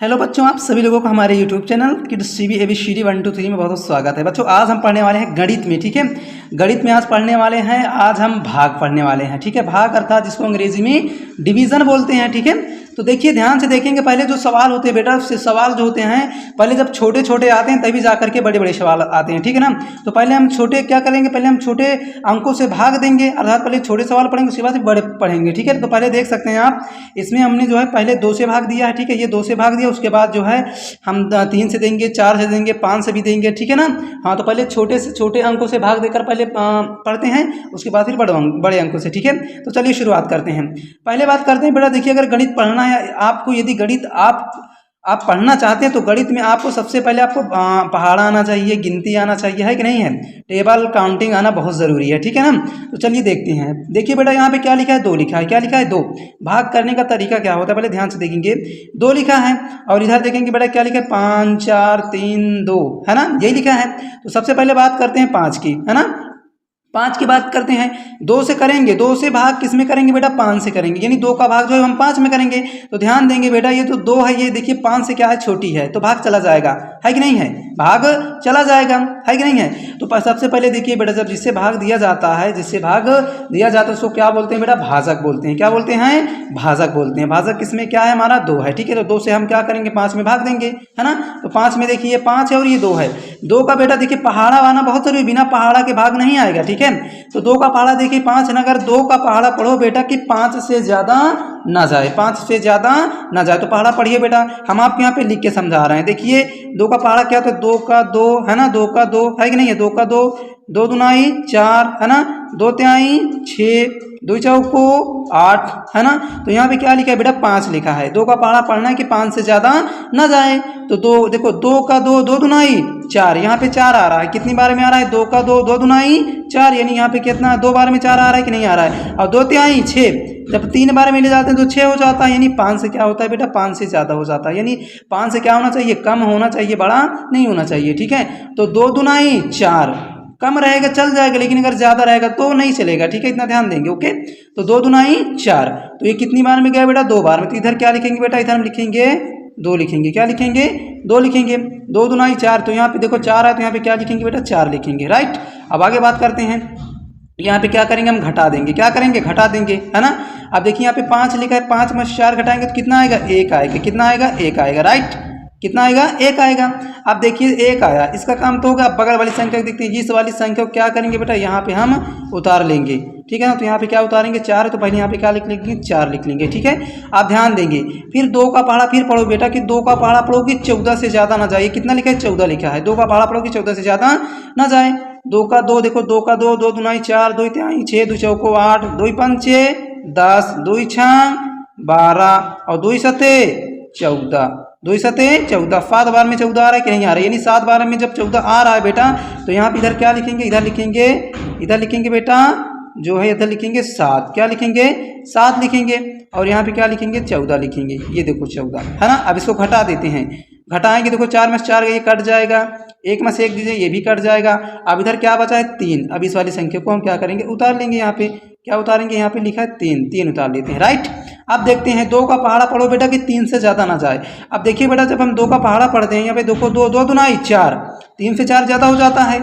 Hello बच्चों, आप सभी लोगों का हमारे YouTube channel kids TV ABCD 1 2 3 में बहुत बहुत स्वागत है। बच्चों आज हम पढ़ने वाले हैं गणित में। ठीक है, गणित में आज पढ़ने वाले हैं, आज हम भाग पढ़ने वाले हैं। ठीक है, भाग अर्थात जिसको अंग्रेजी में डिवीजन बोलते हैं। ठीक है, तो देखिए ध्यान से देखेंगे, पहले जो सवाल होते हैं बेटा, सवाल जो होते हैं पहले जब छोटे छोटे आते हैं तभी जा करके बड़े बड़े सवाल आते हैं। ठीक है ना, तो पहले हम छोटे क्या करेंगे, पहले हम छोटे अंकों से भाग देंगे, अर्थात पहले छोटे सवाल पढ़ेंगे, उसके बाद बड़े पढ़ेंगे। ठीक है, तो पहले देख सकते हैं आप, इसमें हमने जो है पहले 2 से भाग दिया है। ठीक है, ये 2 से भाग दिया, उसके बाद जो है हम 3 से देंगे, 4 से देंगे, 5 से भी देंगे। ठीक है ना, हाँ, तो पहले छोटे से छोटे अंकों से भाग देकर पहले पढ़ते हैं, उसके बाद फिर बड़े अंकों से। ठीक है, तो चलिए शुरुआत करते हैं। पहले बात करते हैं बेटा, देखिए अगर गणित पढ़ना है आपको, यदि गणित आप पढ़ना चाहते हैं तो गणित में आपको सबसे पहले आपको पहाड़ा आना चाहिए, गिनती आना चाहिए, है कि नहीं है, टेबल काउंटिंग आना बहुत ज़रूरी है। ठीक है ना, तो चलिए देखते हैं। देखिए बेटा यहाँ पे क्या लिखा है, 2 लिखा है। क्या लिखा है, 2। भाग करने का तरीका क्या होता है पहले ध्यान से देखेंगे, 2 लिखा है, और इधर देखेंगे बेटा क्या लिखा है, 5 4 3 2, है ना, यही लिखा है। तो सबसे पहले बात करते हैं 5 की, है ना, 5 की बात करते हैं। 2 से करेंगे, 2 से भाग किस में करेंगे बेटा, 5 से करेंगे, यानी 2 का भाग जो है हम 5 में करेंगे। तो ध्यान देंगे बेटा, ये तो 2 है, ये देखिए 5 से क्या है, छोटी है, तो भाग चला जाएगा, है कि नहीं है, भाग चला जाएगा, है कि नहीं है। तो सबसे पहले देखिए बेटा, जब जिससे भाग दिया जाता है, जिससे भाग दिया जाता है उसको क्या बोलते हैं बेटा, भाजक बोलते हैं। क्या बोलते हैं, भाजक बोलते हैं। भाजक किसमें क्या है, हमारा 2 है। ठीक है, तो 2 से हम क्या करेंगे, 5 में भाग देंगे, है ना। तो 5 में देखिए 5 है और ये 2 है। 2 का बेटा देखिए पहाड़ा आना बहुत जरूरी, बिना पहाड़ा के भाग नहीं आएगा। ठीक है, तो 2 का पहाड़ा देखिए 5 है ना, अगर 2 का पहाड़ा पढ़ो बेटा कि 5 से ज़्यादा ना जाए, 5 से ज़्यादा ना जाए, तो पहाड़ा पढ़िए बेटा। हम आपके यहाँ पे लिख के समझा रहे हैं। देखिए 2 का पहाड़ा क्या होता है, 2 का 2, है ना, 2 का 2, है कि नहीं है, 2 का 2, 2 दूनाई 4, है ना, 2 तिहाई 6, 2 चौको 8, है ना। तो यहाँ पे क्या लिखा है बेटा, 5 लिखा है। 2 का पहाड़ा पढ़ना है कि 5 से ज़्यादा ना जाए। तो 2 देखो, 2 का 2, 2 दुनाई 4, यहाँ पे 4 आ रहा है, कितनी बार में आ रहा है, 2 का 2, 2 दुनाई 4, यानी यहाँ पे कितना 2 बार में 4 आ रहा है कि नहीं आ रहा है। और 2 तिहाई 6, जब 3 बार में ले जाते हैं तो 6 हो जाता है, यानी 5 से क्या होता है बेटा, 5 से ज़्यादा हो जाता है, यानी 5 से क्या होना चाहिए, कम होना चाहिए, बड़ा नहीं होना चाहिए। ठीक है, तो 2 दुनाई 4, कम रहेगा चल जाएगा, लेकिन अगर ज़्यादा रहेगा तो नहीं चलेगा। ठीक है, इतना ध्यान देंगे। ओके, तो 2 दुनाई 4, तो ये कितनी बार में गया बेटा, 2 बार में। तो इधर क्या लिखेंगे बेटा, इधर हम लिखेंगे 2 लिखेंगे। क्या लिखेंगे, 2 लिखेंगे। 2 दुनाई 4, तो यहाँ पे देखो 4 है, तो यहाँ पे क्या लिखेंगे बेटा, 4 लिखेंगे। राइट, अब आगे बात करते हैं। यहाँ पे क्या करेंगे, हम घटा देंगे। क्या करेंगे, घटा देंगे, है ना। अब देखिए यहाँ पे 5 लिखा है, 5 में 4 घटाएंगे तो कितना आएगा, 1 आएगा। कितना आएगा, 1 आएगा। राइट, कितना आएगा, 1 आएगा। अब देखिए 1 आया, इसका काम तो होगा। बगल वाली संख्या देखते हैं, इस वाली संख्या को क्या करेंगे बेटा, यहाँ पे हम उतार लेंगे। ठीक है ना, तो यहाँ पे क्या उतारेंगे, 4 है, तो पहले यहाँ पे क्या लिख लेंगे, 4 लिख लेंगे। ठीक है, आप ध्यान देंगे। फिर 2 का पहाड़ा फिर पढ़ो बेटा, कि 2 का पहाड़ा पढ़ो कि 14 से ज़्यादा ना जाए। कितना लिखा है, 14 लिखा है। 2 का पहाड़ा पढ़ो कि 14 से ज़्यादा ना जाए। 2 का 2 देखो, 2 का 2, 2 दुनाई 4, 2 तिहाई 6, 2 चौको 8, 2 पंचे 10, 2 छांग 12, और 2 सते 14, 2 सते 14। 7 बार में 14 आ रहा है कि नहीं आ रहा है, यानी 7 बार में जब 14 आ रहा है बेटा, तो यहाँ पे इधर क्या लिखेंगे, इधर लिखेंगे बेटा, जो है इधर लिखेंगे 7। क्या लिखेंगे, 7 लिखेंगे, और यहाँ पे क्या लिखेंगे, 14 लिखेंगे। ये देखो 14, है ना। अब इसको घटा देते हैं। घटाएंगे, देखो 4 में से 4 ये कट जाएगा, 1 में से 1 दीजिए, ये भी कट जाएगा। अब इधर क्या बचा है, 3। अब इस वाली संख्या को हम क्या करेंगे, उतार लेंगे। यहाँ पे क्या उतारेंगे, यहाँ पे लिखा है 3 उतार लेते हैं। राइट, अब देखते हैं 2 का पहाड़ा पढ़ो बेटा कि 3 से ज़्यादा ना जाए। अब देखिए बेटा, जब हम 2 का पहाड़ा पढ़ते हैं, यहाँ पे देखो 2 दुनाई 4, 3 से 4 ज़्यादा हो जाता है।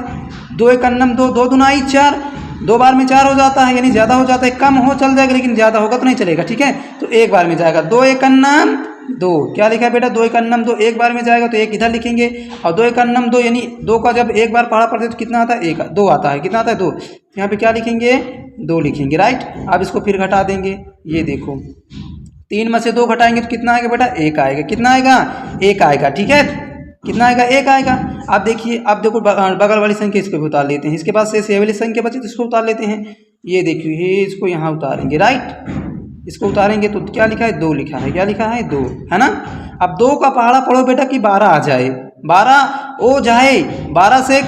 2 एक अन्नम 2, 2 दुनाई 4, 2 बार में 4 हो जाता है, यानी ज़्यादा हो जाता है। कम हो चल जाएगा, लेकिन ज़्यादा होगा तो नहीं चलेगा। ठीक है, तो 1 बार में जाएगा। 2 एक अन्नम 2, क्या लिखा है बेटा, 2 एक अन्नम 2, 1 बार में जाएगा, तो 1 इधर लिखेंगे। और 2 एक अन्नम 2, यानी 2 का जब 1 बार पहाड़ा पढ़ते हैं तो कितना आता है, 1 2 आता है। कितना आता है, 2। यहाँ पे क्या लिखेंगे, 2 लिखेंगे। राइट, अब इसको फिर घटा देंगे। ये देखो 3 में से 2 घटाएंगे तो कितना आएगा बेटा, 1 आएगा। कितना आएगा, 1 आएगा। ठीक है, कितना आएगा, 1 आएगा। अब देखिए, अब देखो बगल वाली संख्या इसको भी उतार लेते हैं। इसके बाद से ये वाली संख्या बची तो इसको उतार लेते हैं। ये देखिए, इसको यहाँ उतारेंगे। राइट, इसको उतारेंगे तो क्या लिखा है, 2 लिखा है। क्या लिखा है, 2, है ना। अब 2 का पहाड़ा पढ़ो बेटा कि 12 आ जाए, 12 हो जाए, 12 से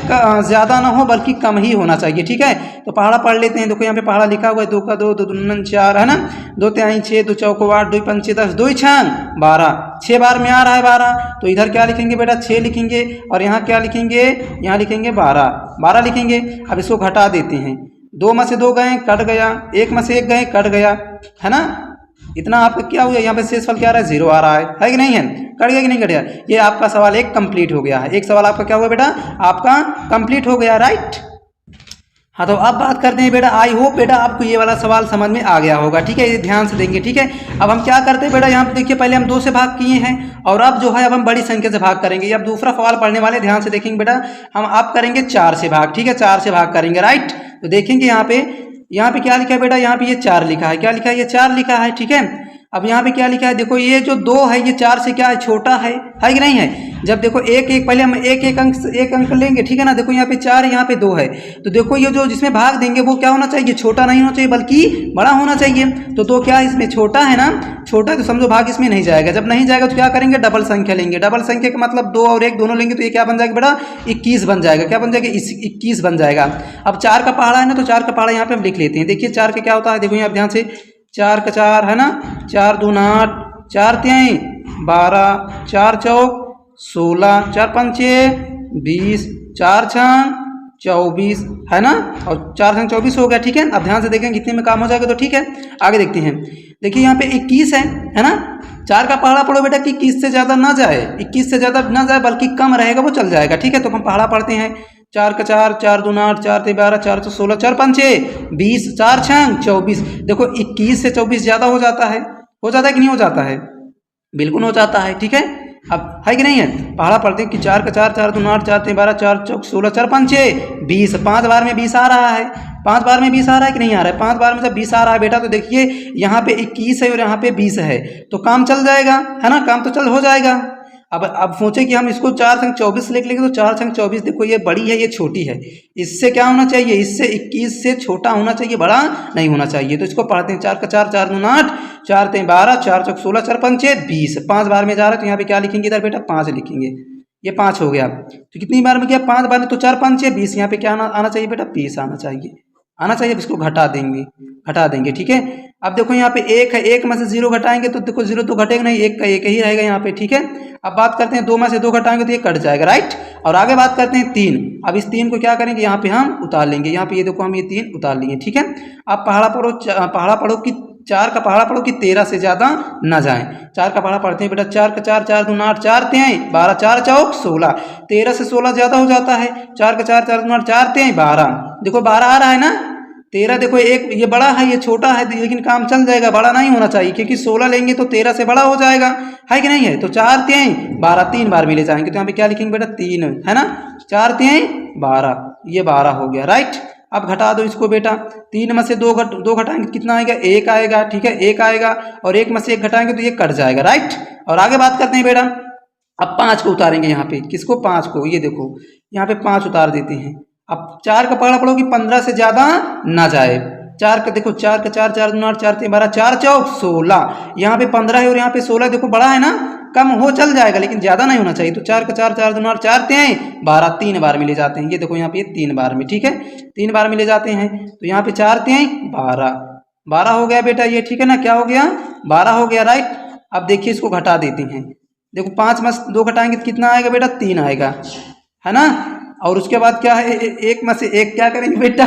ज़्यादा ना हो बल्कि कम ही होना चाहिए। ठीक है, तो पहाड़ा पढ़ लेते हैं। देखो यहाँ पे पहाड़ा लिखा हुआ है, 2 का 2, 2 दुनन 4, है ना, 2 तिहाई 6, 2 चौको 8, 2 पंचे 10, 2 छांग 12, 6 बार में आ रहा है 12, तो इधर क्या लिखेंगे बेटा, 6 लिखेंगे, और यहाँ क्या लिखेंगे, यहाँ लिखेंगे 12 लिखेंगे। अब इसको घटा देते हैं। 2 में से 2 गए, कट गया, 1 में से 1 गए, कट गया, है ना। इतना आपका क्या हुआ, यहाँ पे शेषफल क्या आ रहा है, 0 आ रहा है कि नहीं है, कट गया कि नहीं कट गया। ये आपका सवाल एक कंप्लीट हो गया है, एक सवाल आपका क्या हुआ बेटा, आपका कंप्लीट हो गया, राइट। हाँ तो अब बात करते हैं बेटा, आई होप बेटा आपको ये वाला सवाल समझ में आ गया होगा, ठीक है, ये ध्यान से देंगे, ठीक है। अब हम क्या करते हैं बेटा, यहाँ पे देखिए पहले हम 2 से भाग किए हैं और अब जो है अब हम बड़ी संख्या से भाग करेंगे। अब दूसरा सवाल पढ़ने वाले ध्यान से देखेंगे बेटा, हम अब करेंगे 4 से भाग, ठीक है, 4 से भाग करेंगे, राइट। तो देखेंगे यहाँ पे क्या लिखा है बेटा, यहाँ पे ये 4 लिखा है, क्या लिखा है, ये 4 लिखा है, ठीक है। अब यहाँ पे क्या लिखा है, देखो ये जो 2 है ये 4 से क्या है, छोटा है कि नहीं है। जब देखो पहले हम एक अंक लेंगे, ठीक है ना। देखो यहाँ पे 4 यहाँ पे 2 है, तो देखो ये जो जिसमें भाग देंगे वो क्या होना चाहिए, छोटा नहीं होना चाहिए बल्कि बड़ा होना चाहिए। तो 2 क्या है इसमें छोटा है ना, छोटा है तो समझो भाग इसमें नहीं जाएगा। जब नहीं जाएगा तो क्या करेंगे, डबल संख्या लेंगे। डबल संख्या का मतलब 2 और 1 दोनों लेंगे तो ये क्या बन जाएगा बेटा, 21 बन जाएगा। क्या बन जाएगा, 21 बन जाएगा। अब 4 का पहाड़ा है ना, तो 4 का पहाड़ा यहाँ पे हम लिख लेते हैं। देखिए 4 का क्या होता है, देखो यहाँ ध्यान से, 4 का 4 है ना, 4 दूना 8, 4 तिहाई 12, 4 चौक 16, 4 पंचे 20, 4 छंग 24 है ना, और 4 छंग 24 हो गया, ठीक है। अब ध्यान से देखें कितने में काम हो जाएगा, तो ठीक है आगे देखते हैं। देखिए यहाँ पे 21 है ना। 4 का पहाड़ा पढ़ो बेटा कि 21 से ज़्यादा ना जाए, 21 से ज़्यादा ना जाए बल्कि कम रहेगा वो चल जाएगा, ठीक है। तो हम पहाड़ा पढ़ते हैं, 4 का 4, 4 दूना 8, 4 ते 12, 4 तो 16, 4 पंचे 20, 4 छंग 24। देखो 21 से 24 ज़्यादा हो जाता है कि नहीं हो जाता है, बिल्कुल हो जाता है, ठीक है। अब है कि नहीं है, पहाड़ा पढ़ते हैं कि 4 का 4, 4 दूना 8, 4 ते 12, 4 चौक 16, 4 पंचे 20, 5 बार में 20 आ रहा है, 5 बार में 20 आ रहा है कि नहीं आ रहा है, 5 बार में जब 20 आ रहा है बेटा, तो देखिए यहाँ पे 21 है और यहाँ पे 20 है, तो काम चल जाएगा, है ना, काम तो चल हो जाएगा। अब सोचे कि हम इसको 4 छंग 24 लिख लेंगे, तो 4 छंग 24 देखो ये बड़ी है ये छोटी है, इससे क्या होना चाहिए, इससे 21 से छोटा होना चाहिए, बड़ा नहीं होना चाहिए। तो इसको पढ़ते हैं, 4 का 4, 4 दूना 8, 4 ते 12, 4 चौक 16, 4 पंचे 20, 5 बार में जा रहा है तो यहाँ पे क्या लिखेंगे इधर बेटा, 5 लिखेंगे। ये 5 हो गया, तो कितनी बार में किया, 5 बार में, तो 4 पंचे 20, यहाँ पे क्या आना चाहिए बेटा, 20 आना चाहिए। अब इसको घटा देंगे, ठीक है। अब देखो यहाँ पे 1 है, 1 में से 0 घटाएंगे तो देखो 0 तो घटेगा नहीं, 1 का 1 ही रहेगा यहाँ पे, ठीक है। अब बात करते हैं 2 में से 2 घटाएंगे तो ये कट जाएगा, राइट। और आगे बात करते हैं 3। अब इस 3 को क्या करेंगे, यहाँ पे हम उतार लेंगे, यहाँ पे ये देखो हम ये 3 उतार लेंगे, ठीक है। अब पहाड़ा पढ़ो कि 4 का पहाड़ा पढ़ो कि 13 से ज़्यादा ना जाए। 4 का पहाड़ा पढ़ते हैं बेटा, 4 का 4, 4 दूना 8, 4 तिहाई 12, 4 चौक 16, 13 से 16 ज़्यादा हो जाता है। 4 का 4, 4 दूना 8, 4 तिहाई 12, देखो 12 आ रहा है ना। 13 देखो एक ये बड़ा है ये छोटा है, लेकिन काम चल जाएगा, बड़ा नहीं होना चाहिए क्योंकि 16 लेंगे तो 13 से बड़ा हो जाएगा, है कि नहीं है। तो 4 तिहाई 12 3 बार मिले जाएंगे, तो यहाँ पे क्या लिखेंगे बेटा, 3 है ना, 4 तिहाई 12, ये 12 हो गया, राइट। अब घटा दो इसको बेटा, 3 में से 2 घटाएंगे कितना आएगा, 1 आएगा, ठीक है, 1 आएगा, और 1 में से 1 घटाएंगे तो ये कट जाएगा, राइट। और आगे बात करते हैं बेटा, अब 5 को उतारेंगे यहाँ पे, किसको, 5 को, ये देखो यहाँ पे 5 उतार देते हैं। अब 4 का पहाड़ा पढ़ो कि 15 से ज़्यादा ना जाए। 4 का देखो, 4 का 4, 4 दूना 8, 4 तिहाई 12, 4 चौक 16, यहाँ पे 15 है और यहाँ पे 16, देखो बड़ा है ना, कम हो चल जाएगा लेकिन ज़्यादा नहीं होना चाहिए। तो 4 का 4, 4 दूना 8, 4 तिहाई 12, 3 बार मिले जाते हैं, ये देखो यहाँ पे 3 बार में, ठीक है, 3 बार मिले जाते हैं। तो यहाँ पे 4 तिहाई 12 हो गया बेटा ये, ठीक है ना, क्या हो गया, 12 हो गया, राइट। अब देखिए इसको घटा देते हैं, देखो 5 में 2 घटाएंगे तो कितना आएगा बेटा, 3 आएगा, है ना। और उसके बाद क्या है, 1 में से 1 क्या करेंगे बेटा,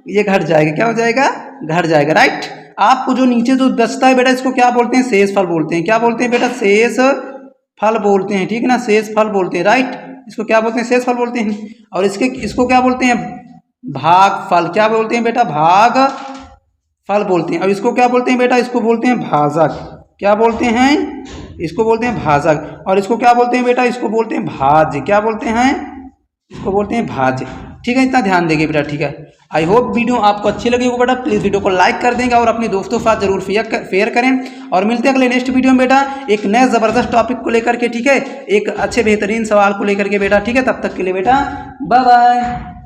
ये घट जाएगा, क्या हो जाएगा, घट जाएगा, राइट। आपको जो नीचे जो बचता है बेटा, इसको क्या बोलते हैं, शेष फल बोलते हैं। क्या बोलते हैं बेटा, शेष फल बोलते हैं, ठीक है ना, शेष फल बोलते हैं, राइट। इसको क्या बोलते हैं, शेष फल बोलते हैं। और इसको क्या बोलते हैं, भाग फल। क्या बोलते हैं बेटा, भाग फल बोलते हैं। और इसको क्या बोलते हैं बेटा, इसको बोलते हैं भाजक। क्या बोलते हैं, इसको बोलते हैं भाजक। और इसको क्या बोलते हैं बेटा, इसको बोलते हैं भाज्य। क्या बोलते हैं, इसको बोलते हैं भाज्य, ठीक है। इतना ध्यान देंगे बेटा, ठीक है। आई होप वीडियो आपको अच्छी लगी होगी बेटा, प्लीज़ वीडियो को लाइक कर देंगे और अपने दोस्तों के साथ जरूर शेयर करें। और मिलते हैं अगले नेक्स्ट वीडियो में बेटा, एक नए ज़बरदस्त टॉपिक को लेकर के, ठीक है, एक अच्छे बेहतरीन सवाल को लेकर के बेटा, ठीक है। तब तक के लिए बेटा बाय बाय।